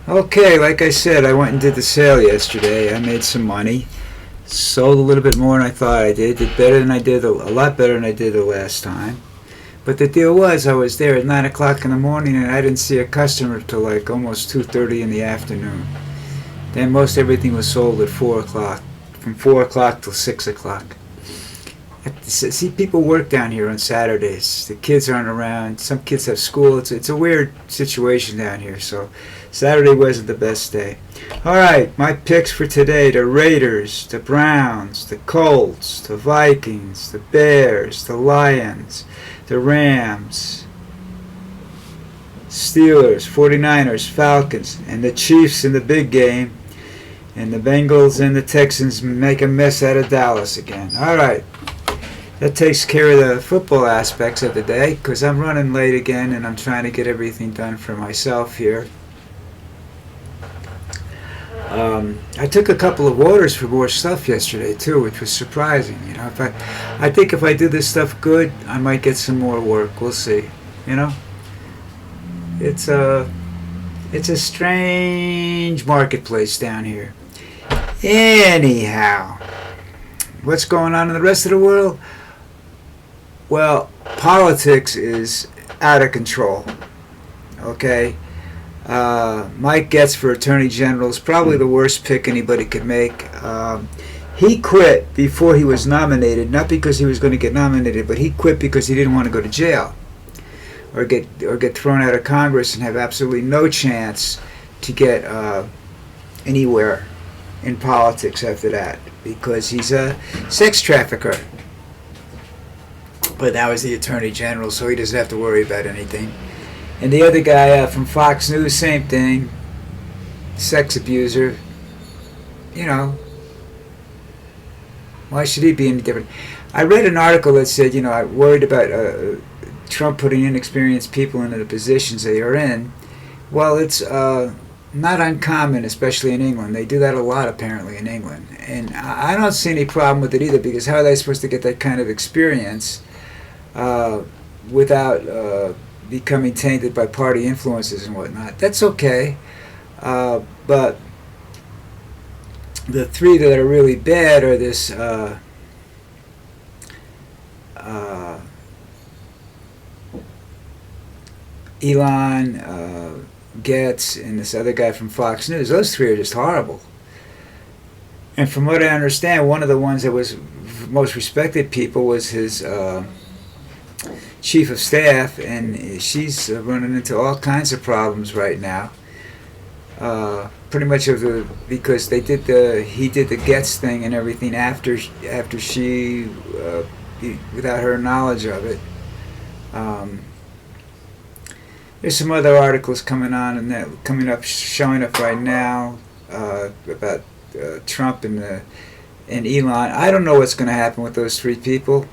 Okay, like I said, I went and did the sale yesterday. I made some money. Sold a little bit more than I thought I did. Did better than I did, a lot better than I did the last time. But the deal was, I was there at 9 o'clock in the morning and I didn't see a customer till like almost 2:30 in the afternoon. Then most everything was sold at 4 o'clock, from 4 o'clock till 6 o'clock. See, people work down here on Saturdays. The kids aren't around. Some kids have school. It's a weird situation down here. So Saturday wasn't the best day. All right, my picks for today: the Raiders, the Browns, the Colts, the Vikings, the Bears, the Lions, the Rams, Steelers, 49ers, Falcons, and the Chiefs in the big game. And the Bengals and the Texans make a mess out of Dallas again. All right. That takes care of the football aspects of the day, because I'm running late again and I'm trying to get everything done for myself here. I took a couple of orders for more stuff yesterday too, which was surprising. You know, I think if I do this stuff good, I might get some more work. We'll see. You know, it's a strange marketplace down here. Anyhow, what's going on in the rest of the world? Well, politics is out of control. Okay? Mike Getz for Attorney General is probably the worst pick anybody could make. He quit before he was nominated, not because he was going to get nominated, but he quit because he didn't want to go to jail or get thrown out of Congress and have absolutely no chance to get anywhere in politics after that, because he's a sex trafficker. But now he's the Attorney General, so he doesn't have to worry about anything. And the other guy from Fox News, same thing. Sex abuser. You know, why should he be any different? I read an article that said, you know, I'm worried about Trump putting inexperienced people into the positions they are in. Well, it's not uncommon, especially in England. They do that a lot, apparently, in England. And I don't see any problem with it either, because how are they supposed to get that kind of experience without becoming tainted by party influences and whatnot? That's okay. But the three that are really bad are this Elon, Getz, and this other guy from Fox News. Those three are just horrible. And from what I understand, one of the ones that was most respected people was his chief of staff, and she's running into all kinds of problems right now. Pretty much because he did the Getz thing and everything after she without her knowledge of it. There's some other articles coming up, showing up right now about Trump and Elon. I don't know what's going to happen with those three people.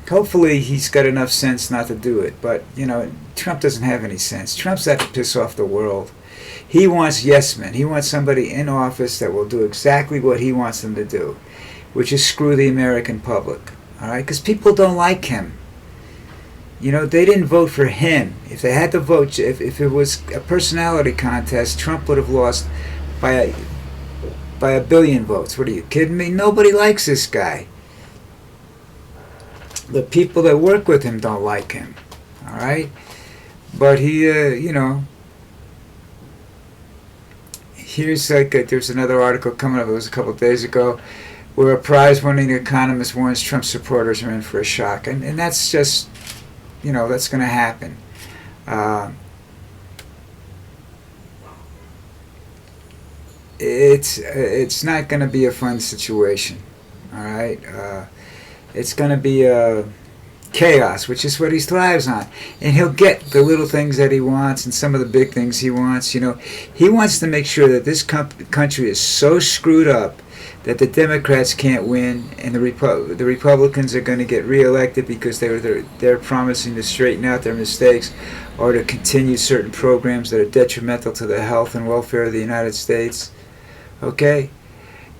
Hopefully he's got enough sense not to do it. But, you know, Trump doesn't have any sense. Trump's out to piss off the world. He wants yes men. He wants somebody in office that will do exactly what he wants them to do, which is screw the American public. All right? Because people don't like him. You know, they didn't vote for him. If they had to vote, if it was a personality contest, Trump would have lost by a billion votes. What are you kidding me? Nobody likes this guy. The people that work with him don't like him. All right? But he, you know, here's there's another article coming up. It was a couple of days ago, where a prize-winning economist warns Trump supporters are in for a shock. And that's just, you know, that's going to happen. It's not going to be a fun situation. All right? It's going to be chaos, which is what he thrives on. And he'll get the little things that he wants and some of the big things he wants. You know, he wants to make sure that this country is so screwed up that the Democrats can't win, and the Republicans are going to get reelected because they're promising to straighten out their mistakes or to continue certain programs that are detrimental to the health and welfare of the United States. Okay?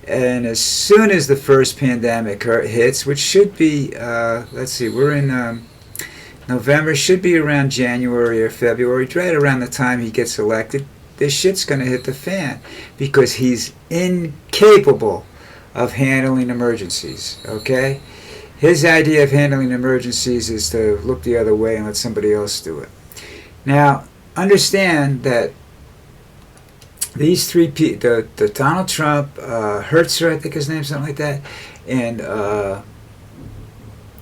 And as soon as the first pandemic hits, which should be, let's see, we're in November should be around January or February, right around the time he gets elected. This shit's going to hit the fan because he's incapable of handling emergencies, okay? His idea of handling emergencies is to look the other way and let somebody else do it. Now, understand that these three people, the Donald Trump, Hertzer, I think his name, something like that, and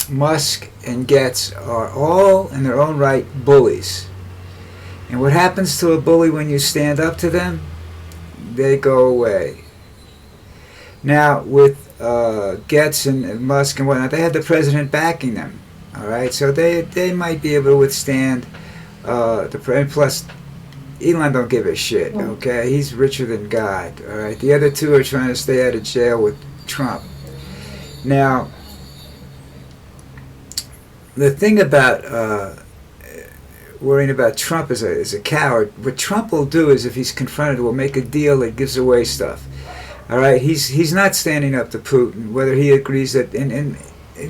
Musk and Getz are all in their own right bullies. And what happens to a bully when you stand up to them? They go away. Now, with Getz and Musk and whatnot, they had the president backing them. All right, so they might be able to withstand the president. Plus, Elon don't give a shit. Okay, he's richer than God. All right, the other two are trying to stay out of jail with Trump. Now, the thing about worrying about Trump as a coward, what Trump will do is, if he's confronted, will make a deal that gives away stuff. All right, he's not standing up to Putin, whether he agrees that and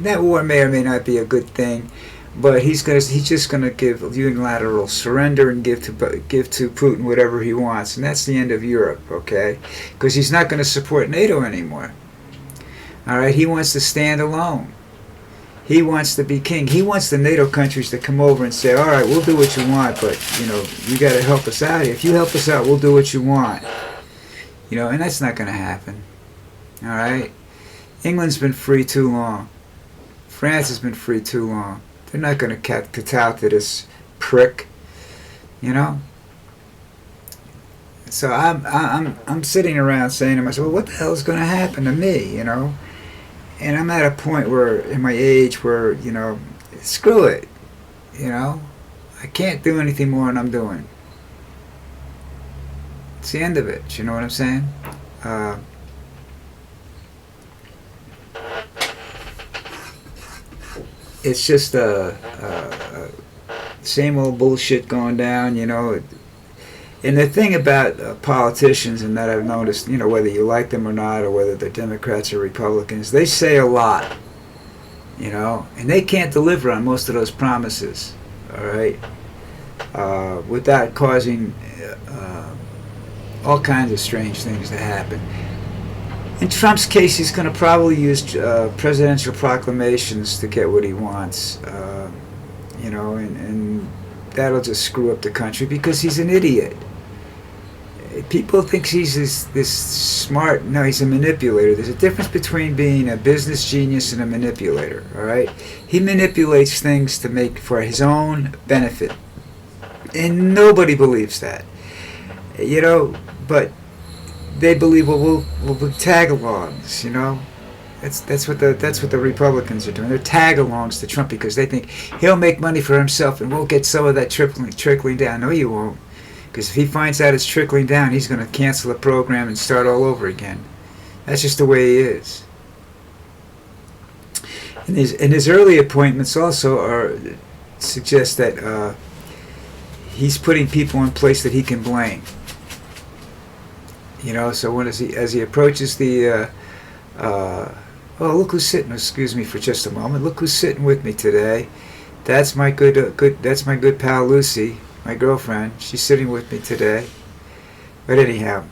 that war may or may not be a good thing, but he's just gonna give unilateral surrender and give to Putin whatever he wants, and that's the end of Europe, okay? Because he's not going to support NATO anymore. All right, he wants to stand alone. He wants to be king. He wants the NATO countries to come over and say, all right, we'll do what you want, but you got to help us out here. If you help us out, we'll do what you want. And that's not going to happen. All right? England's been free too long. France has been free too long. They're not going to kowtow to this prick. So I'm sitting around saying to myself, well, what the hell is going to happen to me? And I'm at a point where, in my age, where screw it. I can't do anything more than I'm doing. It's the end of it. You know what I'm saying? It's just same old bullshit going down. And the thing about politicians, and that I've noticed, whether you like them or not, or whether they're Democrats or Republicans, they say a lot. And they can't deliver on most of those promises. All right, without causing all kinds of strange things to happen. In Trump's case, he's going to probably use presidential proclamations to get what he wants, and that'll just screw up the country because he's an idiot. People think he's this smart. No, he's a manipulator. There's a difference between being a business genius and a manipulator, all right? He manipulates things to make for his own benefit, and nobody believes that. But they believe, we'll tag-alongs, That's what the Republicans are doing. They're tag-alongs to Trump because they think he'll make money for himself and we'll get some of that trickling down. No, you won't. Because if he finds out it's trickling down, he's going to cancel the program and start all over again. That's just the way he is. And his early appointments also suggest that he's putting people in place that he can blame. So as he approaches the look who's sitting. Excuse me for just a moment. Look who's sitting with me today. That's my that's my good pal Lucy, my girlfriend. She's sitting with me today. But anyhow,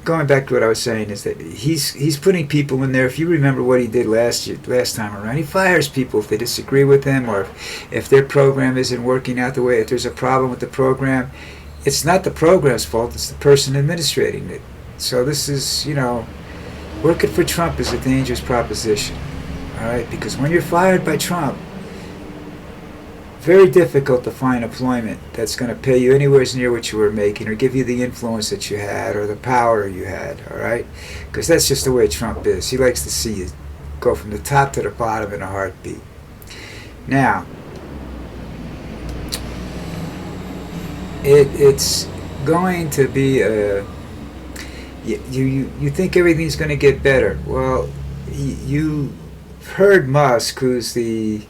going back to what I was saying is that he's putting people in there. If you remember what he did last time around, he fires people if they disagree with him, or if their program isn't working out the way. If there's a problem with the program, it's not the program's fault. It's the person administrating it. So this is, working for Trump is a dangerous proposition, all right? Because when you're fired by Trump, very difficult to find employment that's going to pay you anywhere near what you were making or give you the influence that you had or the power you had, all right? Because that's just the way Trump is. He likes to see you go from the top to the bottom in a heartbeat. Now, it's going to be you think everything's going to get better. Well, you heard Musk, who's the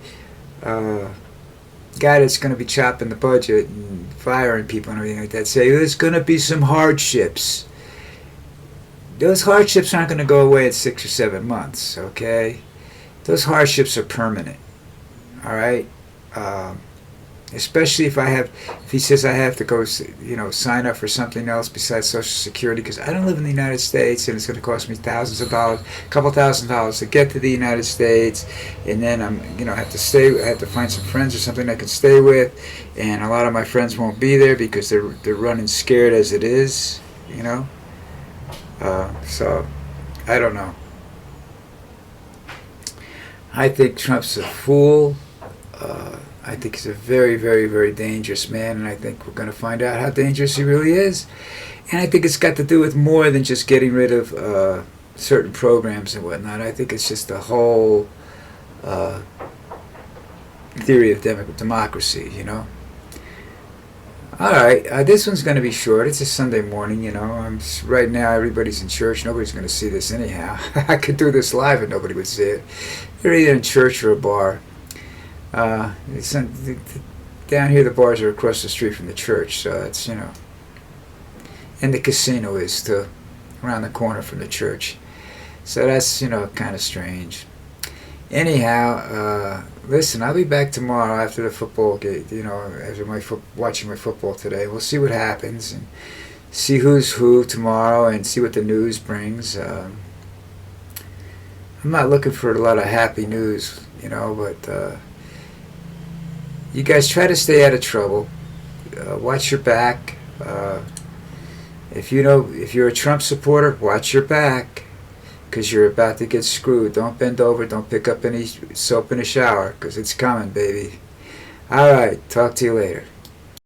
guy that's going to be chopping the budget and firing people and everything like that, say there's going to be some hardships. Those hardships aren't going to go away in 6 or 7 months, okay? Those hardships are permanent, all right? Um, Especially if he says I have to go, sign up for something else besides Social Security, because I don't live in the United States, and it's going to cost me thousands of dollars, a couple $1,000s to get to the United States, and then I have to find some friends or something I can stay with, and a lot of my friends won't be there because they're running scared as it is, So I don't know. I think Trump's a fool. I think he's a very, very, very dangerous man, and I think we're going to find out how dangerous he really is. And I think it's got to do with more than just getting rid of certain programs and whatnot. I think it's just the whole theory of democracy, All right, this one's going to be short. It's a Sunday morning, right now everybody's in church. Nobody's going to see this anyhow. I could do this live and nobody would see it. They're either in church or a bar. Down here the bars are across the street from the church, so it's, and the casino is too, around the corner from the church. So that's, kind of strange. Anyhow, listen, I'll be back tomorrow after the football game, after watching my football today. We'll see what happens and see who's who tomorrow and see what the news brings. I'm not looking for a lot of happy news, but you guys try to stay out of trouble. Watch your back. If you're a Trump supporter, watch your back, because you're about to get screwed. Don't bend over. Don't pick up any soap in the shower, because it's coming, baby. All right. Talk to you later.